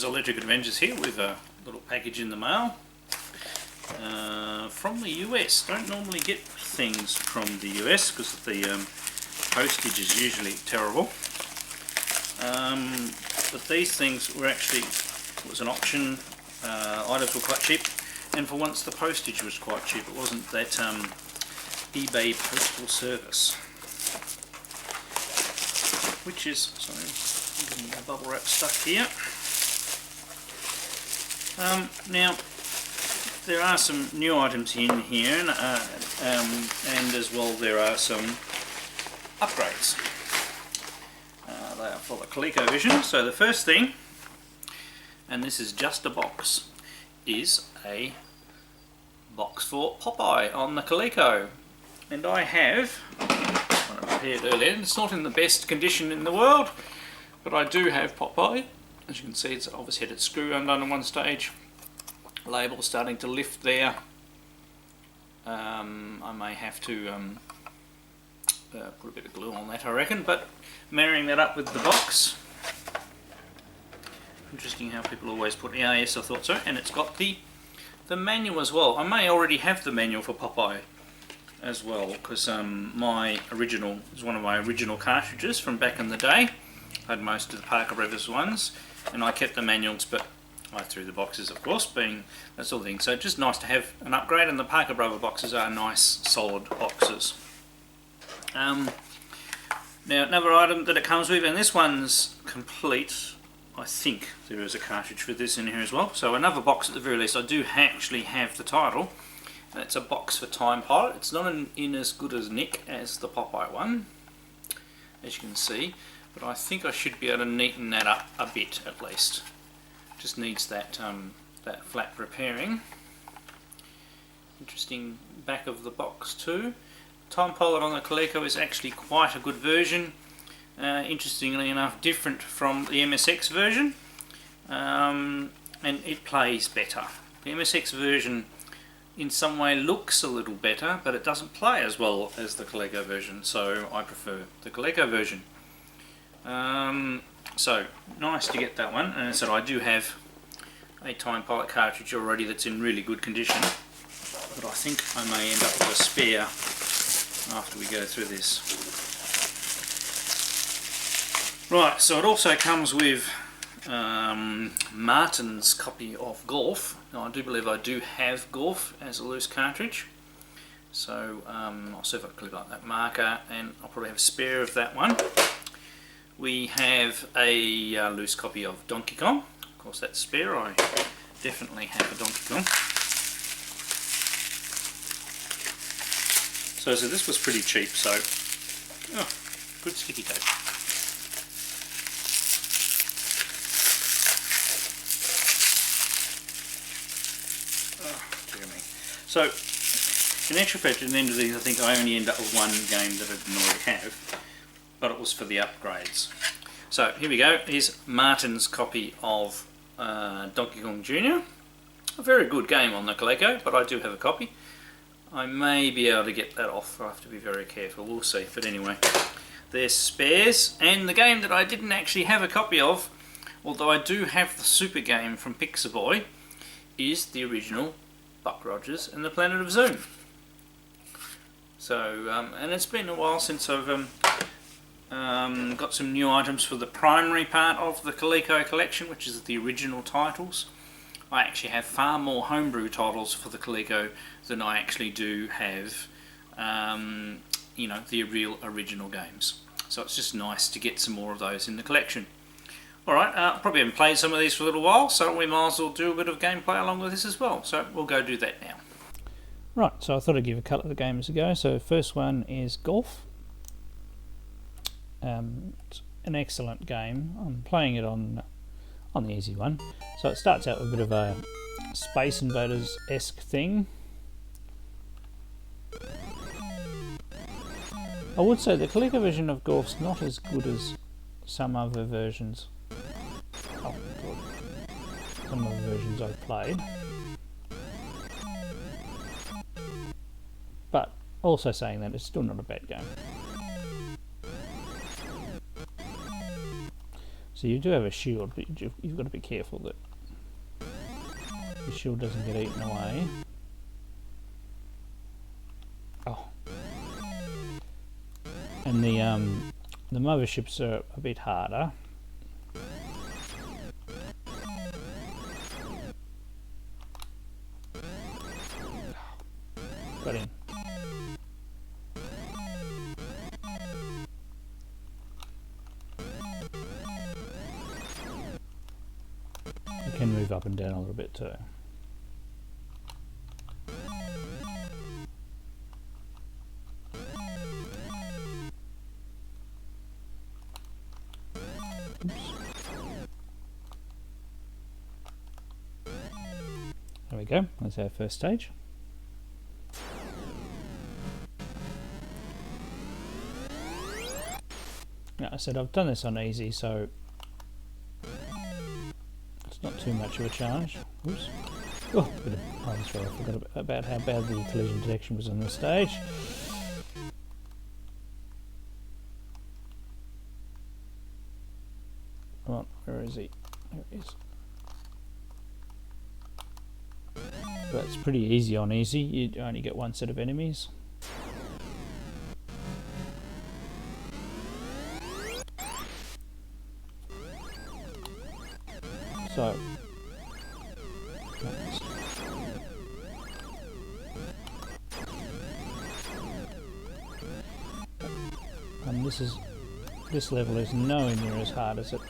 Electric Adventures here with a little package in the mail from the US. Don't normally get things from the US because the postage is usually terrible, but these things were actually, it was an auction, items were quite cheap, and for once the postage was quite cheap. It wasn't that eBay postal service, which is, sorry, getting the bubble wrap stuck here. Now, there are some new items in here, and as well there are some upgrades. They are for the Colecovision. So the first thing, and this is just a box, is a box for Popeye on the Coleco. And I have, when I prepared earlier, it's not in the best condition in the world, but I do have Popeye. As you can see, it's obviously had its screw undone at one stage. Label starting to lift there. I may have to put a bit of glue on that, I reckon, but marrying that up with the box. Interesting how people always put, yeah, yes, I thought so. And it's got the manual as well. I may already have the manual for Popeye as well, because my original is one of my original cartridges from back in the day. I had most of the Parker Brothers ones, and I kept the manuals, but I threw the boxes, of course, being that sort of thing. So just nice to have an upgrade, and the Parker Brother boxes are nice, solid boxes. Now, another item that it comes with, and this one's complete. I think there is a cartridge for this in here as well. So another box at the very least. I do actually have the title. And it's a box for Time Pilot. It's not in as good as nick as the Popeye one, as you can see. But I think I should be able to neaten that up a bit at least. Just needs that that flat repairing. Interesting back of the box too. Time Pilot on the Coleco is actually quite a good version. Interestingly enough, different from the MSX version, and it plays better. The MSX version in some way looks a little better, but it doesn't play as well as the Coleco version, so I prefer the Coleco version. So nice to get that one, and as I said, I do have a Time Pilot cartridge already that's in really good condition, but I think I may end up with a spare after we go through this. Right, so it also comes with Martin's copy of Gorf. Now I do believe I do have Gorf as a loose cartridge, so I'll see if I can clip up that marker, and I'll probably have a spare of that one. We have a loose copy of Donkey Kong. Of course, that's spare. I definitely have a Donkey Kong. So this was pretty cheap, so good sticky tape. Dear me. So, in actual fact, at the end of these, I think I only end up with one game that I didn't already have, but it was for the upgrades. So here we go, here's Martin's copy of Donkey Kong Jr. A very good game on the Coleco, but I do have a copy. I may be able to get that off, I have to be very careful, we'll see. But anyway, there's spares, and the game that I didn't actually have a copy of, although I do have the Super game from Pixelboy, is the original Buck Rogers and the Planet of Zoom. So, and it's been a while since I've got some new items for the primary part of the Coleco collection, which is the original titles. I actually have far more homebrew titles for the Coleco than I actually do have, you know, the real original games. So it's just nice to get some more of those in the collection. Alright, probably haven't played some of these for a little while, so we might as well do a bit of gameplay along with this as well. So we'll go do that now. Right, so I thought I'd give a couple of the games a go. So first one is Gorf. It's an excellent game. I'm playing it on the easy one. So it starts out with a bit of a Space Invaders-esque thing. I would say the Colecovision of Gorf's not as good as some other versions. Oh God. Some of the versions I've played. But also saying that it's still not a bad game. So you do have a shield, but you've got to be careful that the shield doesn't get eaten away. Oh. And the motherships are a bit harder. Got him. You can move up and down a little bit too. Oops. There we go, that's our first stage. Now, I said I've done this on easy, so it's not too much of a challenge. Oops. Oh, bit of, oh, that's right, I forgot about how bad the collision detection was on this stage. Come on, where is he? There he is. That's pretty easy on easy, you only get one set of enemies. So, this level is nowhere near as hard as it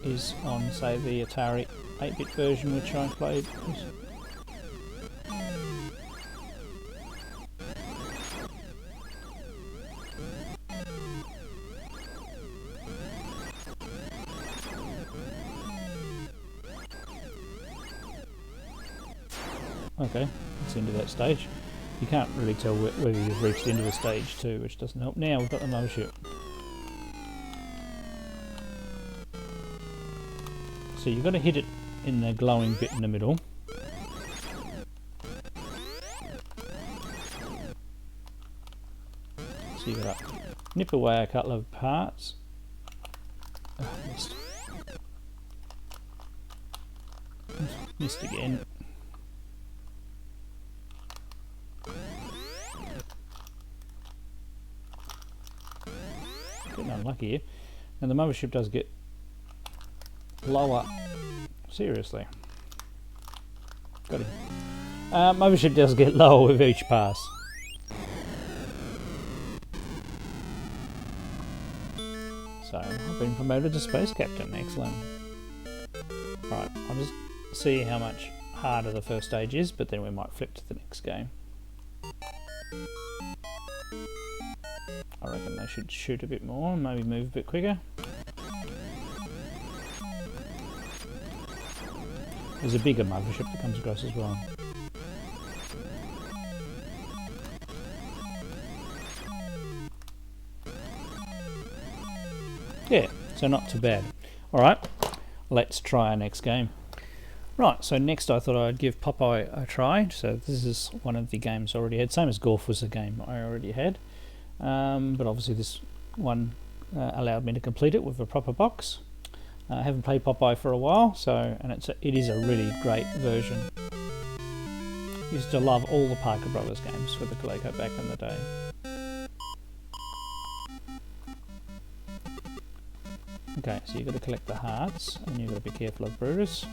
is on, say, the Atari 8-bit version, which I played. Okay, it's into that stage. You can't really tell whether you've reached the end of the stage 2, which doesn't help. Now we've got the mothership. So you've got to hit it in the glowing bit in the middle. So you've got to nip away a couple of parts. Oh, missed. Missed again. Getting unlucky here. And the mothership does get lower. Seriously. Got him. Mothership does get lower with each pass. So, I've been promoted to Space Captain. Excellent. Right, I'll just see how much harder the first stage is, but then we might flip to the next game. I reckon they should shoot a bit more and maybe move a bit quicker. There's a bigger mothership that comes across as well. Yeah, so not too bad. Alright, let's try our next game. Right, so next I thought I'd give Popeye a try. So this is one of the games I already had. Same as Gorf was a game I already had. But obviously this one allowed me to complete it with a proper box. I haven't played Popeye for a while, and it is a really great version. Used to love all the Parker Brothers games for the Coleco back in the day. Okay, so you've got to collect the hearts, and you've got to be careful of Brutus.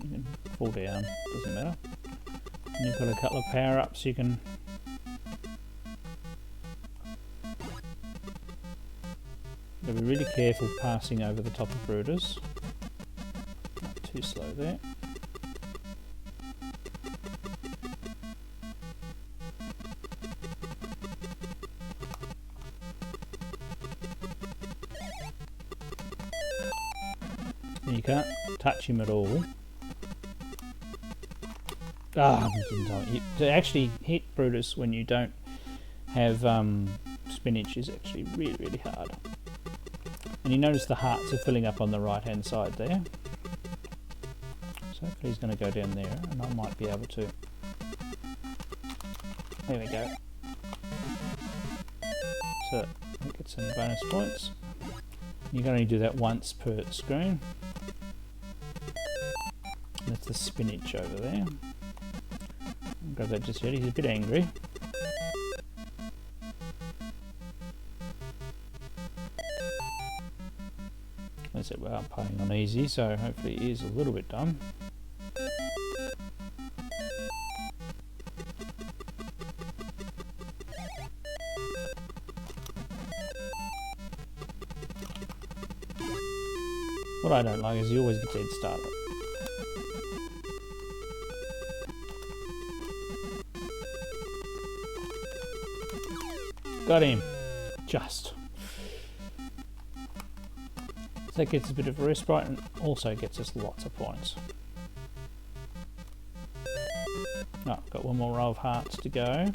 You can fall down, doesn't matter. And you've got a couple of power-ups you can... You've got to be really careful passing over the top of Brutus. Not too slow there. And you can't touch him at all. Ah, to actually hit Brutus when you don't have spinach is actually really, really hard. And you notice the hearts are filling up on the right hand side there. So hopefully he's going to go down there, and I might be able to. There we go. So I get some bonus points. You can only do that once per screen. That's the spinach over there. I'll grab that just yet, he's a bit angry. I said, well, I'm playing on easy, so hopefully he is a little bit dumb. What I don't like is you always get dead started. Got him. Just. So that gets us a bit of a respite and also gets us lots of points. Oh, got one more row of hearts to go.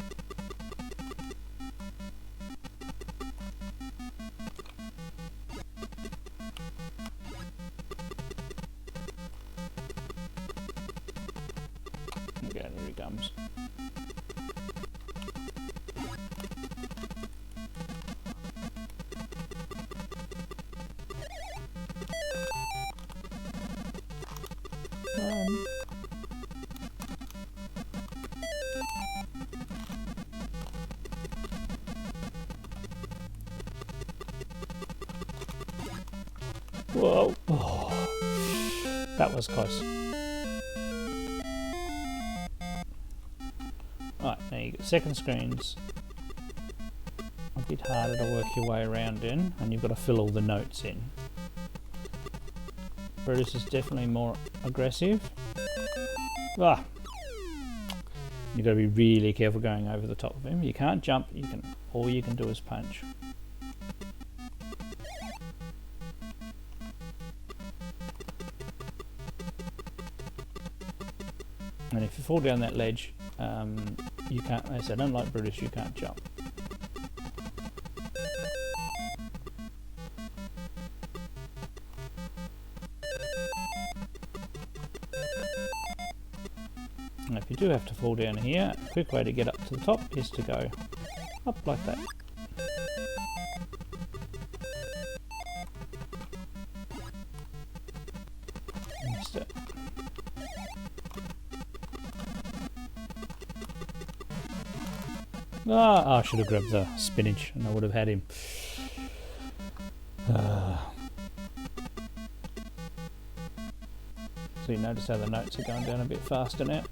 Okay, here he comes. Whoa. Oh, that was close. Right, now you get second screens. A bit harder to work your way around in, and you've got to fill all the notes in. Brutus is definitely more aggressive. Ah! You've got to be really careful going over the top of him. You can't jump, all you can do is punch. And if you fall down that ledge, you can't, as I said, unlike Brutus, you can't jump. And if you do have to fall down here, a quick way to get up to the top is to go up like that. Missed it. Ah, I should have grabbed the spinach and I would have had him. So you notice how the notes are going down a bit faster now.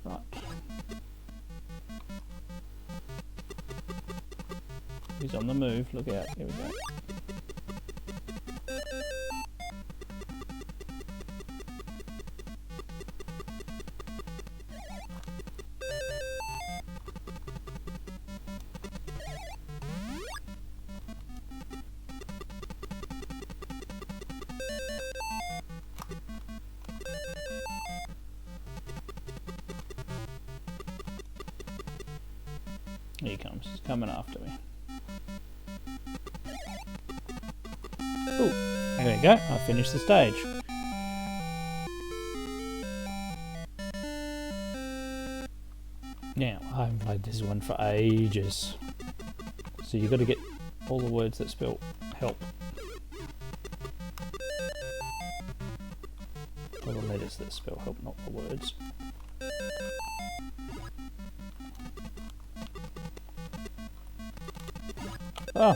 Right. He's on the move, look out, here we go. Here he comes, he's coming after me. Ooh, there we go, I finished the stage. Now, I haven't played this one for ages. So you've got to get all the words that spell help. All the letters that spell help, not the words. Oh,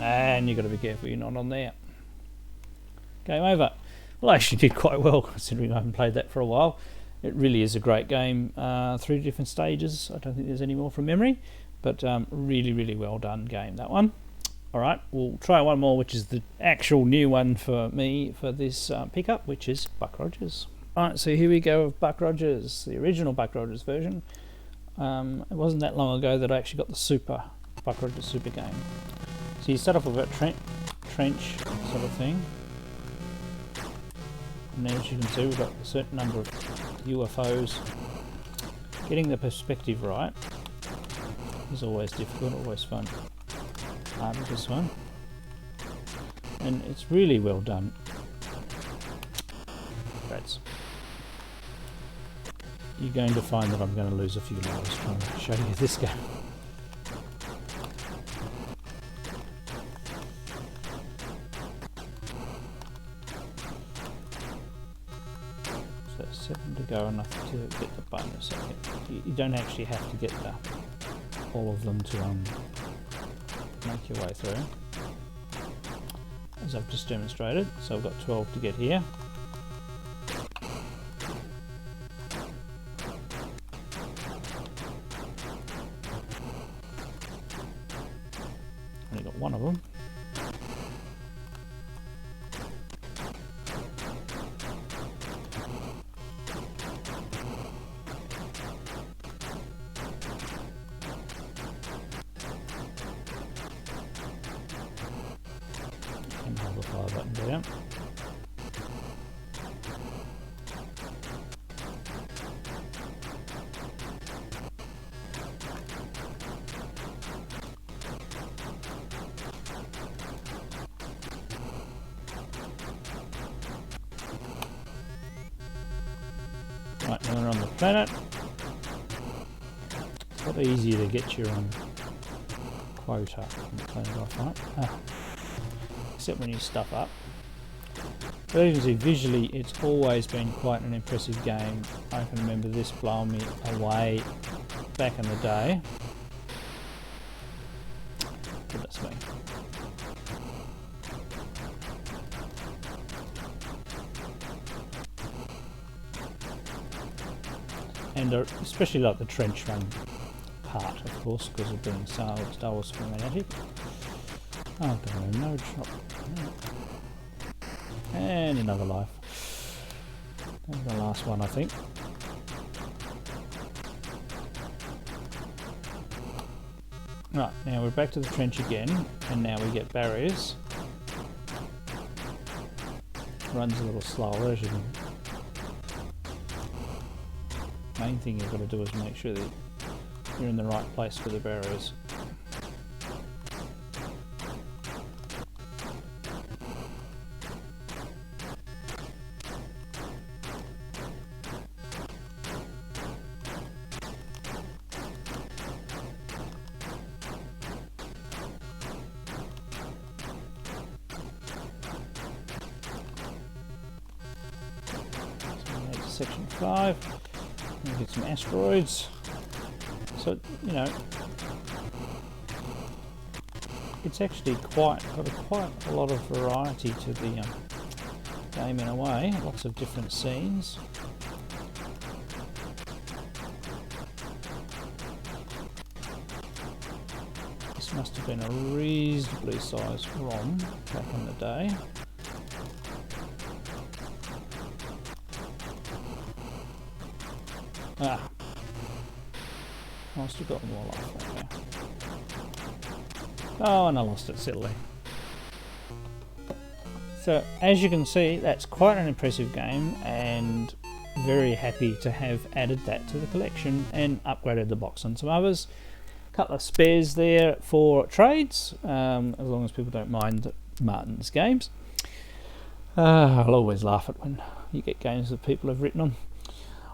and you've got to be careful you're not on there. Game over. Well, I actually did quite well considering I haven't played that for a while. It really is a great game. 3 different stages. I don't think there's any more from memory, but really, really well done game, that one. Alright, we'll try one more, which is the actual new one for me for this pickup, which is Buck Rogers. Alright, so here we go with Buck Rogers, the original Buck Rogers version. It wasn't that long ago that I actually got the Super Buck Rogers Super game. So you start off with a trench sort of thing. And then as you can see, we've got a certain number of UFOs. Getting the perspective right is always difficult, always fun. With this one. And it's really well done. Congrats. You're going to find that I'm going to lose a few lives trying to show you this game. So 7 to go, enough to get the bonus. You don't actually have to get all of them to make your way through, as I've just demonstrated. So I've got 12 to get here. Only got one of them. And hold the fire button down. Right, now we're on the planet. It's a lot easier to get your quota on the planet off, right? Except when you stuff up. But as you can see, visually it's always been quite an impressive game. I can remember this blowing me away back in the day. Goodness me. And especially like the trench run part, of course, because of being Star Wars fanatic. Oh, no drop. And another life. That's the last one, I think. Right, now we're back to the trench again, and now we get barriers. Runs a little slower, as you can. Main thing you've got to do is make sure that you're in the right place for the barriers. Section 5. We'll get some asteroids. So, you know, it's actually got quite a lot of variety to the game in a way. Lots of different scenes. This must have been a reasonably sized ROM back in the day. I still got more life right there. Oh, and I lost it silly. So, as you can see, that's quite an impressive game, and very happy to have added that to the collection and upgraded the box on some others. A couple of spares there for trades, as long as people don't mind Martin's games. I'll always laugh at when you get games that people have written on.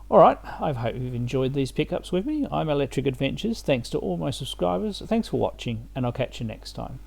Alright, I hope you've enjoyed these pickups with me. I'm Electric Adventures. Thanks to all my subscribers. Thanks for watching, and I'll catch you next time.